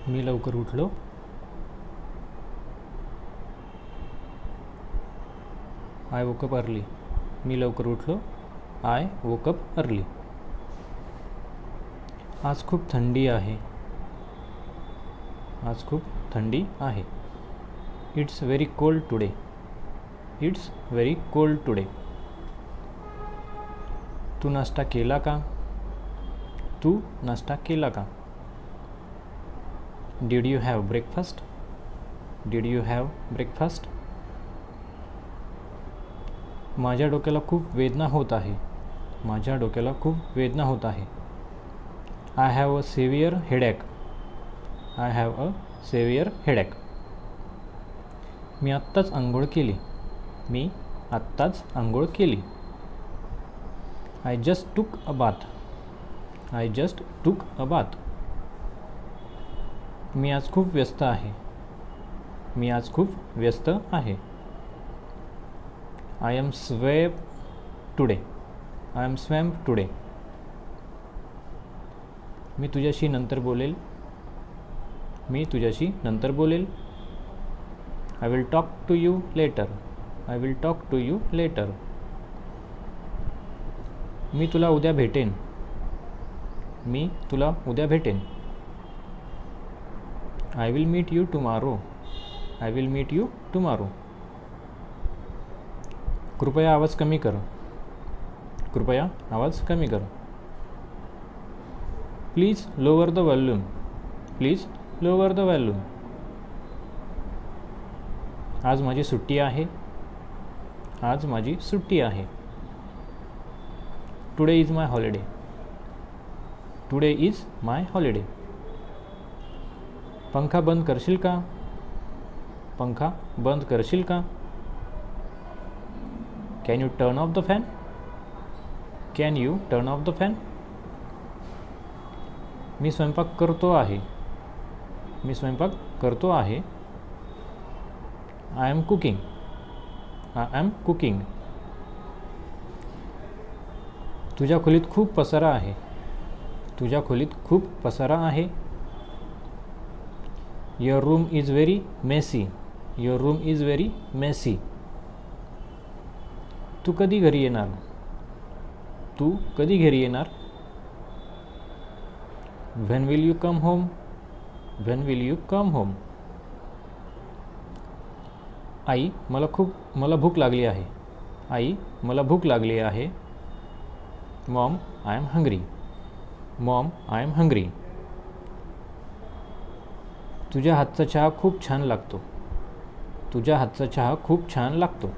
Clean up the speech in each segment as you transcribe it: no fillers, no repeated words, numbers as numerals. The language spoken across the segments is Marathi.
मी लवकर उठलो. I woke up early. मी लवकर उठलो. I woke up early. आज खूप थंडी आहे. आज खूप थंडी आहे. It's very cold today. It's very cold today. तू नाश्ता केला का? तू नाश्ता केला का? Did you have breakfast? Did you have breakfast? माझ्या डोक्याला खूप वेदना होत आहे. माझ्या डोक्याला खूप वेदना होत आहे. I have a severe headache. I have a severe headache. मी आत्ताच आंघोळ केली. मी आत्ताच आंघोळ केली. आय जस्ट टूक अ बाथ. आय जस्ट टूक अ बाथ. मी आज खूप व्यस्त आहे. मी आज खूप व्यस्त आहे. I am swamp today. I am swamp today. मी तुझ्याशी नंतर बोलेल. मी तुझ्याशी नंतर बोलेल. I will talk to you later. I will talk to you later. मी तुला उद्या भेटेन. मी तुला उद्या भेटेन. I will meet you tomorrow. I will meet you tomorrow. कृपया आवाज कमी कर. कृपया आवाज कमी कर. Please lower the volume. Please lower the volume. आज माझी सुट्टी आहे. आज माझी सुट्टी आहे. Today is my holiday. Today is my holiday. पंखा बंद करशील का? पंखा बंद करशील का? Can you turn off the fan? Can you turn off the fan? मी स्वयंपाक करतो आहे. मी स्वयंपाक करतो आहे. I am cooking. I am cooking. तुझ्या खोलीत खूप पसारा आहे. तुझ्या खोलीत खूप पसारा आहे. Your room is very messy. Your room is very messy. तू कधी घरी येणार? तू कधी घरी येणार? When will you come home? When will you come home? आई मला भूक लागली आहे. आई मला भूक लागली आहे. Mom I am hungry. Mom I am hungry. तुझ्या हातचा चहा खूप छान लागतो. तुझ्या हातचा चहा खूप छान लागतो.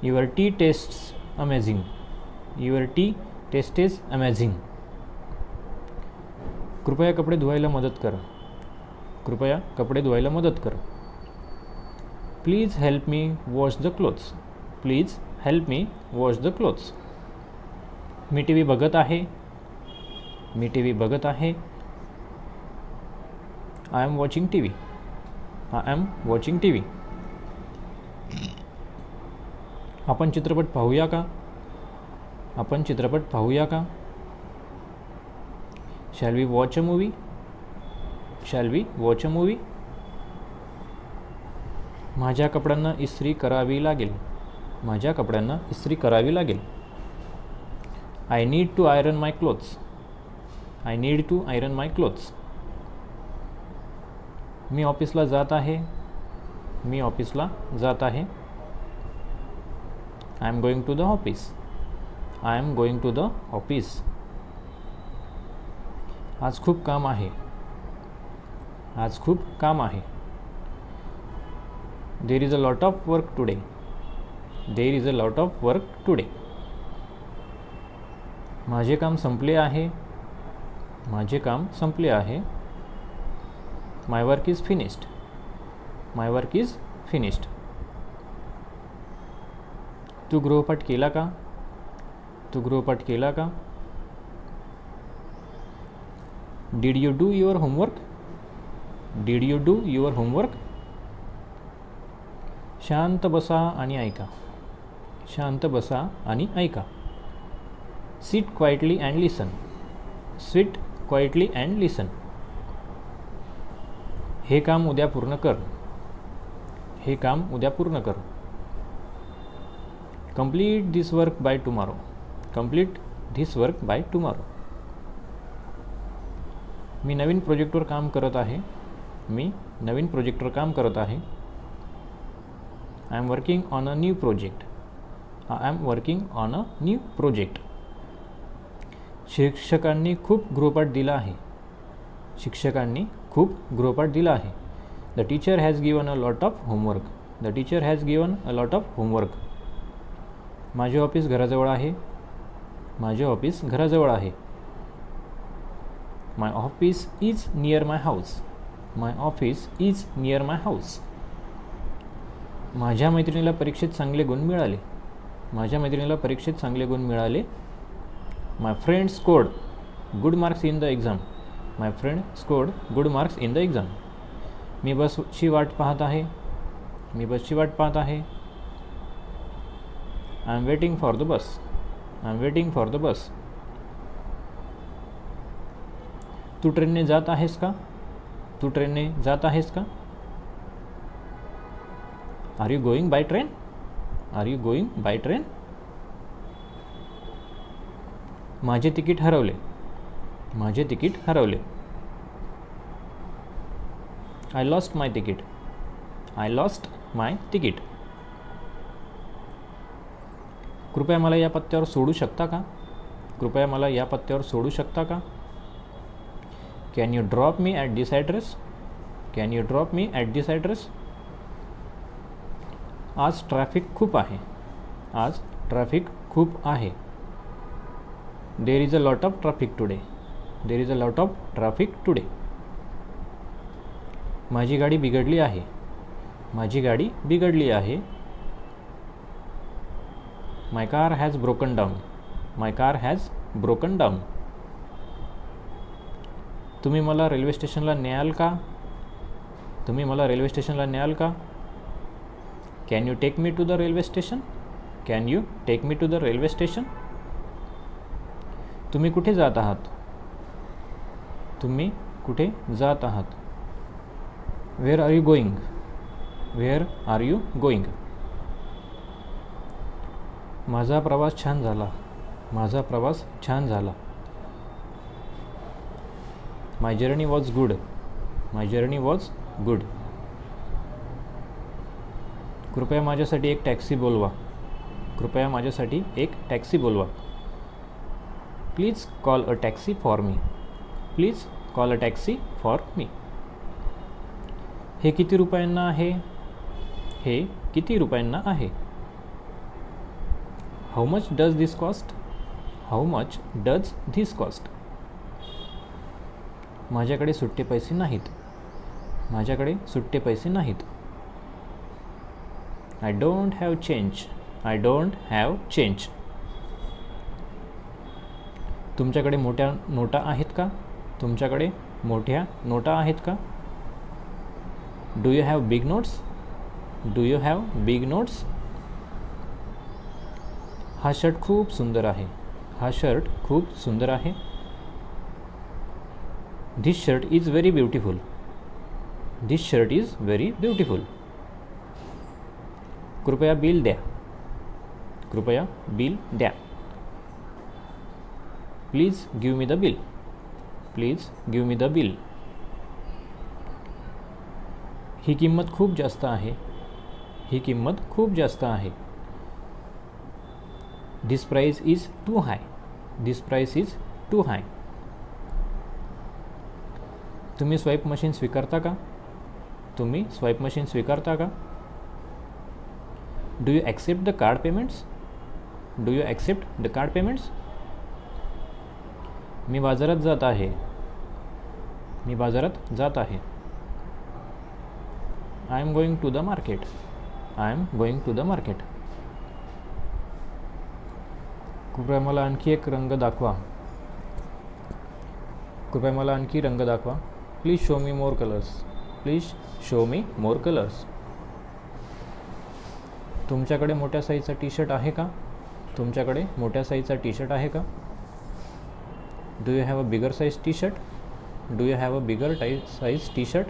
Your tea tastes amazing. Your tea taste is amazing. कृपया कपडे धुवायला मदत कर. कृपया कपडे धुवायला मदत कर. Please help me wash the clothes. Please help me wash the clothes. मी टी व्ही बघत आहे. मी टी व्ही बघत आहे. I am watching T V. I am watching T V. आपण चित्रपट पाहूया का? आपण चित्रपट पाहूया का? Shall we watch a movie? Shall we watch a movie? माझ्या कपड्यांना इस्त्री करावी लागेल. माझ्या कपड्यांना इस्त्री करावी लागेल. I need to iron my clothes. I need to iron my clothes. मी ऑफिसला जात आहे. मी ऑफिसला जात आहे. I am going to the office. I am going to the office. आज खूप काम आहे. आज खूप काम आहे. There is a lot of work today. There is a lot of work today. माझे काम संपले आहे. माझे काम संपले आहे. My work is finished. My work is finished. तू गृहपाठ केला का? तू गृहपाठ केला का? Did you do your homework? Did you do your homework? शांत बसा आणि ऐका. शांत बसा आणि ऐका. Sit quietly and listen. Sit quietly and listen. हे काम उद्या पूर्ण कर. हे काम उद्या पूर्ण कर. Complete this work by tomorrow. Complete this work by tomorrow. मी नवीन प्रोजेक्टवर काम करत आहे. मी नवीन प्रोजेक्टवर काम करत आहे. I am working on a new project. I am working on a new project. शिक्षकांनी खूप गृहपाठ दिला आहे. शिक्षकांनी खूप गृहपाठ दिला आहे. The teacher has given a lot of homework. The teacher has given a lot of homework. माझे ऑफिस घराजवळ आहे. माझे ऑफिस घराजवळ आहे. My office is near my house. My office is near my house. माझ्या मैत्रिणीला परीक्षेत चांगले गुण मिळाले. माझ्या मैत्रिणीला परीक्षेत चांगले गुण मिळाले. My friend scored good marks in the exam. My friend scored good marks in the exam. मी बसची वाट पाहत आहे. मी बसची वाट पाहत आहे. I am waiting for the bus. I am waiting for the bus. तू ट्रेनने जात आहेस का? तू ट्रेनने जात आहेस का? Are you going by train? Are you going by train? माझे तिकीट हरवले. माझे तिकीट हरवले. I lost my ticket. I lost my ticket. कृपया मला या पत्त्यावर सोडू शकता का? कृपया मला या पत्त्यावर सोडू शकता का? Can you drop me at this address? Can you drop me at this address? आज ट्रॅफिक खूप आहे. आज ट्रॅफिक खूप आहे. There is a lot of traffic today. There is a lot of traffic today. माझी गाडी बिघडली आहे. माझी गाडी बिघडली आहे. My car has broken down. My car has broken down. तुम्ही मला रेल्वे स्टेशनला न्याल का? तुम्ही मला रेल्वे स्टेशनला न्याल का? Can you take me to the railway station? Can you take me to the railway station? तुम्ही कुठे जात आहात? तुम्ही कुठे जात आहात? Where are you going? Where are you going? माझा प्रवास छान झाला. माझा प्रवास छान झाला. My journey was good. My journey was good. कृपया माझ्यासाठी एक टॅक्सी बोलवा. कृपया माझ्यासाठी एक टॅक्सी बोलवा. Please call a taxi for me. Please call a taxi for me. हे किती रुपयांना आहे? हे किती रुपयांना आहे? How much does this cost? How much does this cost? माझ्याकडे सुट्टे पैसे नाहीत. माझ्याकडे सुट्टे पैसे नाहीत. I don't have change. I don't have change. तुमच्याकडे मोठ्या नोटा आहेत का? तुमच्याकडे मोठ्या नोटा आहेत का? Do you have big notes? Do you have big notes? हा शर्ट खूप सुंदर आहे. हा शर्ट खूप सुंदर आहे. This shirt is very beautiful. This shirt is very beautiful. कृपया बिल द्या. कृपया बिल द्या. Please give me the bill. Please give me the bill. ही किंमत खूप जास्त आहे. ही किंमत खूप जास्त आहे. This price is too high. This price is too हाय. तुम्ही स्वाईप मशीन स्वीकारता का? तुम्ही स्वाईप मशीन स्वीकारता का? Do you accept the card payments? Do you accept the card payments? मी बाजारात जात आहे. मी बाजारात जात आहे. I am going to the market. I am going to the market. कृपया मला आणखी एक रंग दाखवा. कृपया मला आणखी रंग दाखवा. Please show me more colours. Please show me more colours. तुमच्याकडे मोठ्या साईजचा टी शर्ट आहे का? तुमच्याकडे मोठ्या साईजचा टी शर्ट आहे का? Do you have a bigger size T shirt? Do you have a bigger size T shirt?